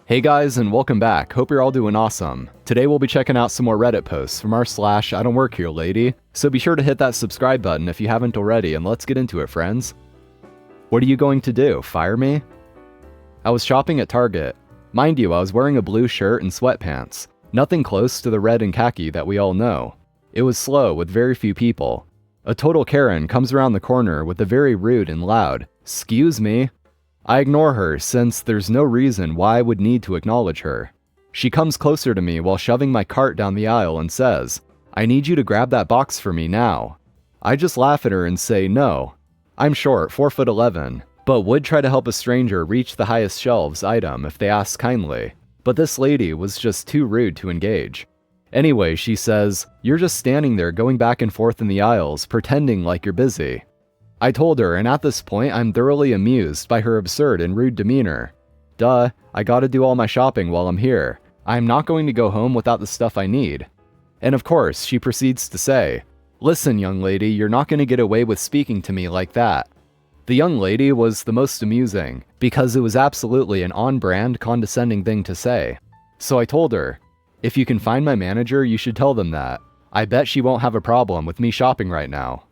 Hey guys, and welcome back. Hope you're all doing awesome. Today we'll be checking out some more Reddit posts from our /IDontWorkHereLady, so be sure to hit that subscribe button if you haven't already, and let's get into it, friends. What are you going to do, fire me? I was shopping at Target. Mind you, I was wearing a blue shirt and sweatpants. Nothing close to the red and khaki that we all know. It was slow, with very few people. A total Karen comes around the corner with a very rude and loud, "Excuse me." I ignore her since there's no reason why I would need to acknowledge her. She comes closer to me while shoving my cart down the aisle and says, "I need you to grab that box for me now." I just laugh at her and say no. I'm short, 4'11", but would try to help a stranger reach the highest shelves item if they asked kindly. But this lady was just too rude to engage. Anyway, she says, "You're just standing there going back and forth in the aisles, pretending like you're busy." I told her, and at this point I'm thoroughly amused by her absurd and rude demeanor. Duh, I gotta do all my shopping while I'm here. I'm not going to go home without the stuff I need. And of course, she proceeds to say, "Listen, young lady, you're not gonna get away with speaking to me like that." The young lady was the most amusing, because it was absolutely an on-brand condescending thing to say. So I told her, "If you can find my manager, you should tell them that. I bet she won't have a problem with me shopping right now."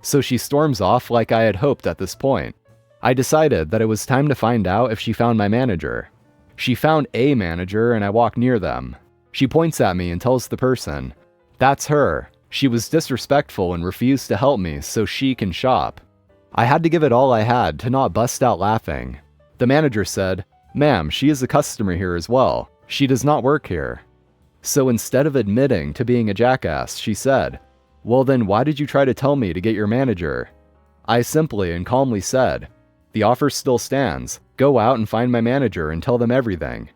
So she storms off like I had hoped at this point. I decided that it was time to find out if she found my manager. She found a manager and I walk near them. She points at me and tells the person, "That's her. She was disrespectful and refused to help me so she can shop." I had to give it all I had to not bust out laughing. The manager said, "Ma'am, she is a customer here as well. She does not work here." So instead of admitting to being a jackass, she said, "Well then, why did you try to tell me to get your manager?" I simply and calmly said, "The offer still stands. Go out and find my manager and tell them everything."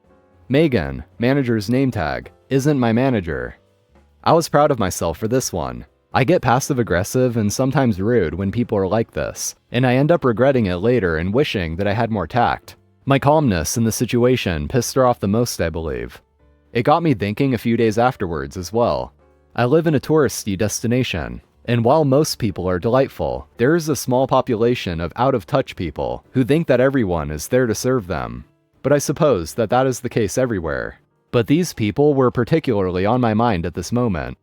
Megan, manager's name tag, isn't my manager. I was proud of myself for this one. I get passive-aggressive and sometimes rude when people are like this, and I end up regretting it later and wishing that I had more tact. My calmness in the situation pissed her off the most, I believe. It got me thinking a few days afterwards as well. I live in a touristy destination, and while most people are delightful, there is a small population of out-of-touch people who think that everyone is there to serve them. But I suppose that that is the case everywhere. But these people were particularly on my mind at this moment.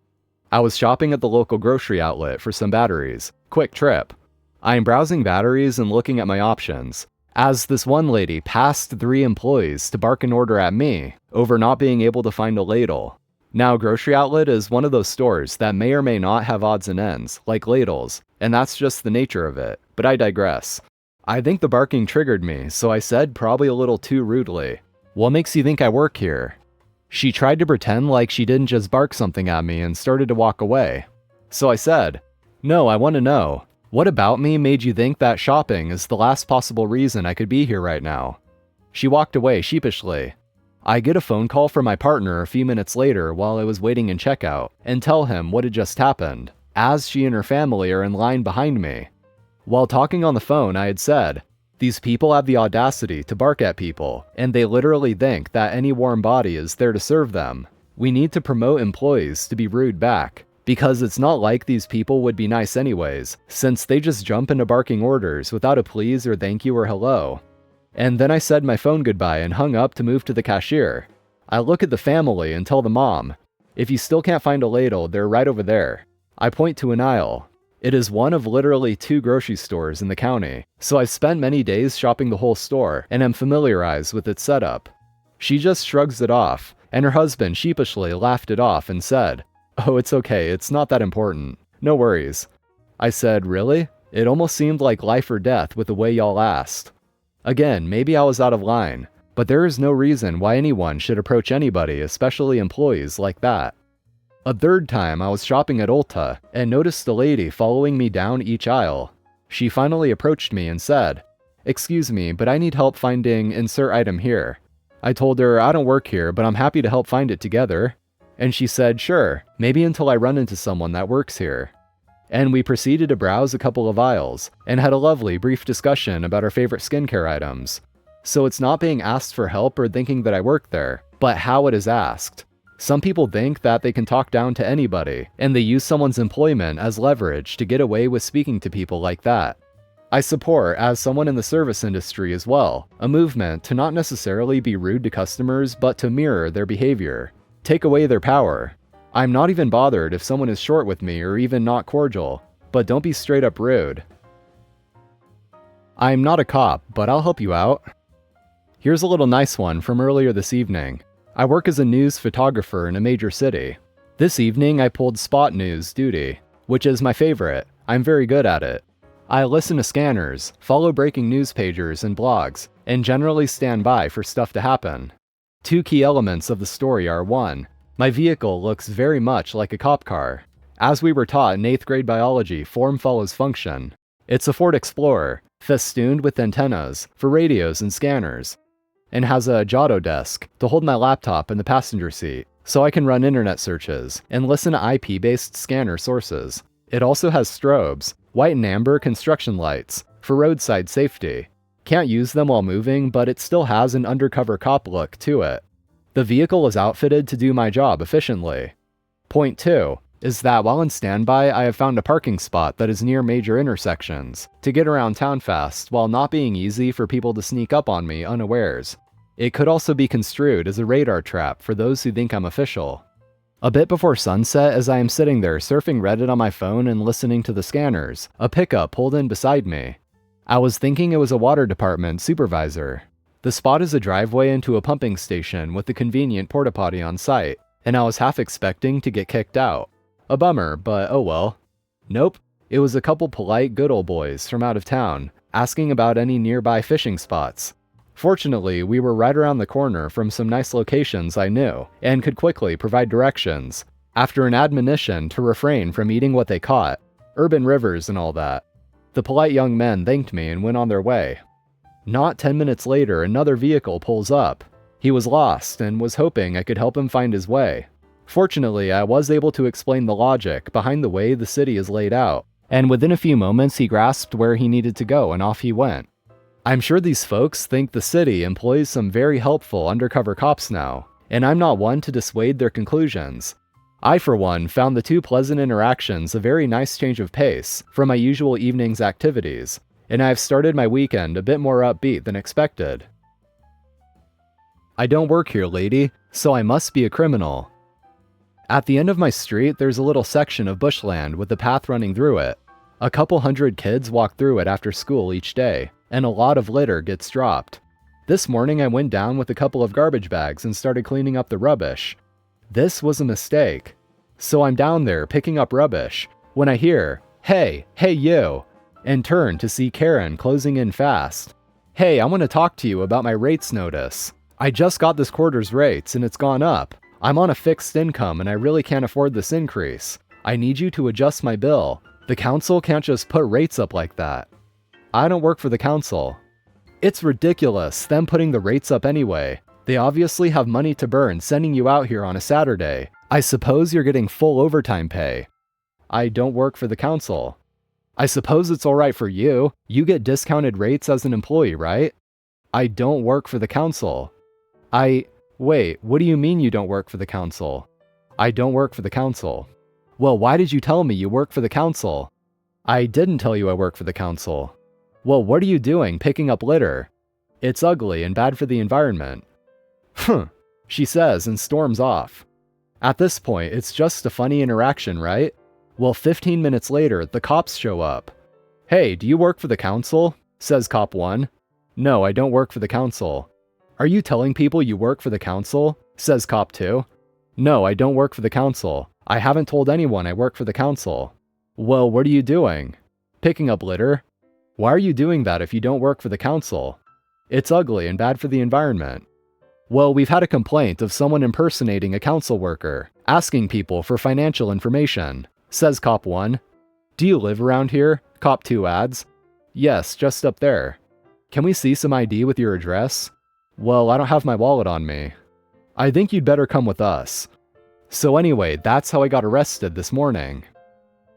I was shopping at the local grocery outlet for some batteries. Quick trip. I am browsing batteries and looking at my options, as this one lady passed 3 employees to bark an order at me over not being able to find a ladle. Now, grocery outlet is one of those stores that may or may not have odds and ends, like ladles, and that's just the nature of it, but I digress. I think the barking triggered me, so I said, probably a little too rudely, "What makes you think I work here?" She tried to pretend like she didn't just bark something at me and started to walk away. So I said, "No, I want to know, what about me made you think that shopping is the last possible reason I could be here right now?" She walked away sheepishly. I get a phone call from my partner a few minutes later while I was waiting in checkout and tell him what had just happened, as she and her family are in line behind me. While talking on the phone, I had said, "These people have the audacity to bark at people, and they literally think that any warm body is there to serve them. We need to promote employees to be rude back, because it's not like these people would be nice anyways, since they just jump into barking orders without a please or thank you or hello." And then I said my phone goodbye and hung up to move to the cashier. I look at the family and tell the mom, "If you still can't find a ladle, they're right over there." I point to an aisle. It is one of literally 2 grocery stores in the county, so I've spent many days shopping the whole store and am familiarized with its setup. She just shrugs it off, and her husband sheepishly laughed it off and said, "Oh, it's okay, it's not that important. No worries." I said, "Really? It almost seemed like life or death with the way y'all asked." Again, maybe I was out of line, but there is no reason why anyone should approach anybody, especially employees, like that. A third time, I was shopping at Ulta and noticed a lady following me down each aisle. She finally approached me and said, "Excuse me, but I need help finding insert item here." I told her, "I don't work here, but I'm happy to help find it together." And she said, "Sure, maybe until I run into someone that works here." And we proceeded to browse a couple of aisles, and had a lovely brief discussion about our favorite skincare items. So it's not being asked for help or thinking that I work there, but how it is asked. Some people think that they can talk down to anybody, and they use someone's employment as leverage to get away with speaking to people like that. I support, as someone in the service industry as well, a movement to not necessarily be rude to customers but to mirror their behavior. Take away their power. I'm not even bothered if someone is short with me or even not cordial, but don't be straight up rude. I'm not a cop, but I'll help you out. Here's a little nice one from earlier this evening. I work as a news photographer in a major city. This evening I pulled spot news duty, which is my favorite. I'm very good at it. I listen to scanners, follow breaking news pagers and blogs, and generally stand by for stuff to happen. Two key elements of the story are 1. My vehicle looks very much like a cop car. As we were taught in 8th grade biology, form follows function. It's a Ford Explorer, festooned with antennas for radios and scanners, and has a Giotto desk to hold my laptop in the passenger seat, so I can run internet searches and listen to IP-based scanner sources. It also has strobes, white and amber construction lights, for roadside safety. Can't use them while moving, but it still has an undercover cop look to it. The vehicle is outfitted to do my job efficiently. Point 2 is that while in standby, I have found a parking spot that is near major intersections to get around town fast while not being easy for people to sneak up on me unawares. It could also be construed as a radar trap for those who think I'm official. A bit before sunset, as I am sitting there surfing Reddit on my phone and listening to the scanners, a pickup pulled in beside me. I was thinking it was a water department supervisor. The spot is a driveway into a pumping station with a convenient porta potty on site, and I was half expecting to get kicked out. A bummer, but oh well. Nope, it was a couple polite good old boys from out of town, asking about any nearby fishing spots. Fortunately, we were right around the corner from some nice locations I knew, and could quickly provide directions, after an admonition to refrain from eating what they caught, urban rivers and all that. The polite young men thanked me and went on their way. Not 10 minutes later, another vehicle pulls up. He was lost and was hoping I could help him find his way. Fortunately, I was able to explain the logic behind the way the city is laid out, and within a few moments he grasped where he needed to go and off he went. I'm sure these folks think the city employs some very helpful undercover cops now, and I'm not one to dissuade their conclusions. I, for one, found the two pleasant interactions a very nice change of pace from my usual evening's activities, and I've started my weekend a bit more upbeat than expected. I don't work here, lady, so I must be a criminal. At the end of my street, there's a little section of bushland with a path running through it. A couple hundred kids walk through it after school each day, and a lot of litter gets dropped. This morning I went down with a couple of garbage bags and started cleaning up the rubbish. This was a mistake. So I'm down there picking up rubbish when I hear, "Hey, you," and turn to see Karen closing in fast. "Hey, I want to talk to you about my rates notice. I just got this quarter's rates and it's gone up. I'm on a fixed income and I really can't afford this increase. I need you to adjust my bill. The council can't just put rates up like that." I don't work for the council. It's ridiculous, them putting the rates up anyway. They obviously have money to burn sending you out here on a Saturday. I suppose you're getting full overtime pay. I don't work for the council. I suppose it's alright for you. You get discounted rates as an employee, right? I don't work for the council. Wait, what do you mean you don't work for the council? I don't work for the council. Well, why did you tell me you work for the council? I didn't tell you I work for the council. Well, what are you doing picking up litter? It's ugly and bad for the environment. She says and storms off. At this point, it's just a funny interaction, right? Well, 15 minutes later, the cops show up. "Hey, do you work for the council?" says Cop 1. "No, I don't work for the council." "Are you telling people you work for the council?" says Cop 2. "No, I don't work for the council. I haven't told anyone I work for the council." "Well, what are you doing?" "Picking up litter." "Why are you doing that if you don't work for the council?" "It's ugly and bad for the environment." "Well, we've had a complaint of someone impersonating a council worker, asking people for financial information," says Cop 1. "Do you live around here?" Cop 2 adds. "Yes, just up there." "Can we see some ID with your address?" "Well, I don't have my wallet on me." "I think you'd better come with us." So anyway, that's how I got arrested this morning.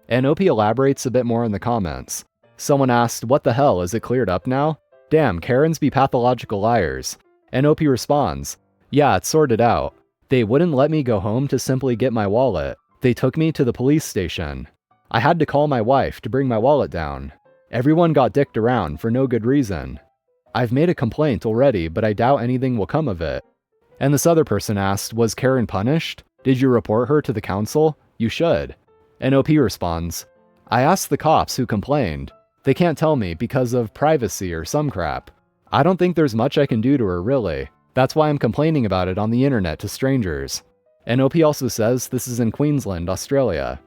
And OP elaborates a bit more in the comments. Someone asked, "What the hell, is it cleared up now? Damn, Karens be pathological liars." And OP responds, "Yeah, it's sorted out. They wouldn't let me go home to simply get my wallet. They took me to the police station. I had to call my wife to bring my wallet down. Everyone got dicked around for no good reason. I've made a complaint already, but I doubt anything will come of it. And this other person asked, was Karen punished? Did you report her to the council? You should. And OP responds, I asked the cops who complained. They can't tell me because of privacy or some crap. I don't think there's much I can do to her, really. That's why I'm complaining about it on the internet to strangers. And OP also says this is in Queensland, Australia.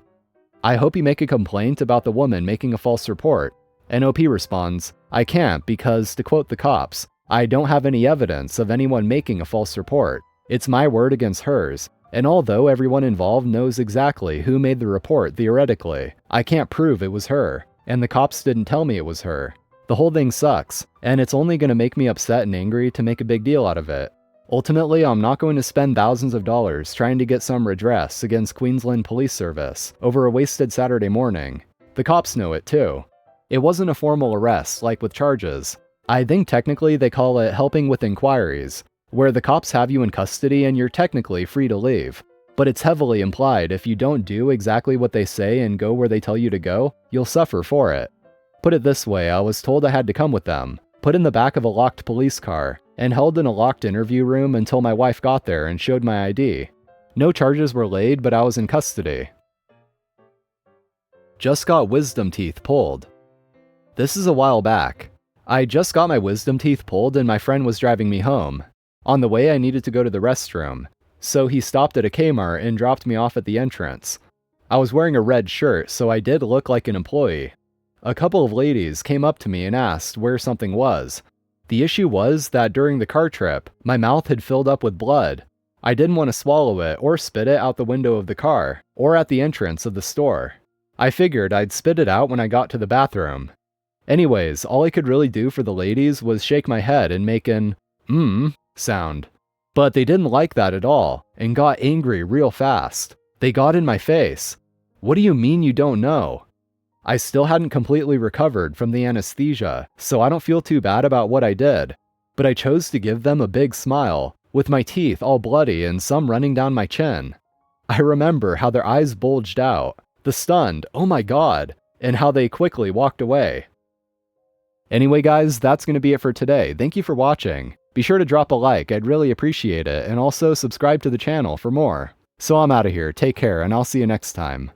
I hope you make a complaint about the woman making a false report. And OP responds, I can't because, to quote the cops, I don't have any evidence of anyone making a false report. It's my word against hers. And although everyone involved knows exactly who made the report theoretically, I can't prove it was her. And the cops didn't tell me it was her. The whole thing sucks, and it's only going to make me upset and angry to make a big deal out of it. Ultimately, I'm not going to spend thousands of dollars trying to get some redress against Queensland Police Service over a wasted Saturday morning. The cops know it too. It wasn't a formal arrest like with charges. I think technically they call it helping with inquiries, where the cops have you in custody and you're technically free to leave. But it's heavily implied if you don't do exactly what they say and go where they tell you to go, you'll suffer for it. Put it this way, I was told I had to come with them, put in the back of a locked police car, and held in a locked interview room until my wife got there and showed my ID. No charges were laid, but I was in custody. Just got wisdom teeth pulled. This is a while back. I just got my wisdom teeth pulled and my friend was driving me home. On the way I needed to go to the restroom, so he stopped at a Kmart and dropped me off at the entrance. I was wearing a red shirt, so I did look like an employee. A couple of ladies came up to me and asked where something was. The issue was that during the car trip, my mouth had filled up with blood. I didn't want to swallow it or spit it out the window of the car, or at the entrance of the store. I figured I'd spit it out when I got to the bathroom. Anyways, all I could really do for the ladies was shake my head and make an sound. But they didn't like that at all, and got angry real fast. They got in my face. What do you mean you don't know? I still hadn't completely recovered from the anesthesia, so I don't feel too bad about what I did. But I chose to give them a big smile, with my teeth all bloody and some running down my chin. I remember how their eyes bulged out, the stunned, oh my god, and how they quickly walked away. Anyway guys, that's going to be it for today. Thank you for watching. Be sure to drop a like, I'd really appreciate it, and also subscribe to the channel for more. So I'm out of here, take care, and I'll see you next time.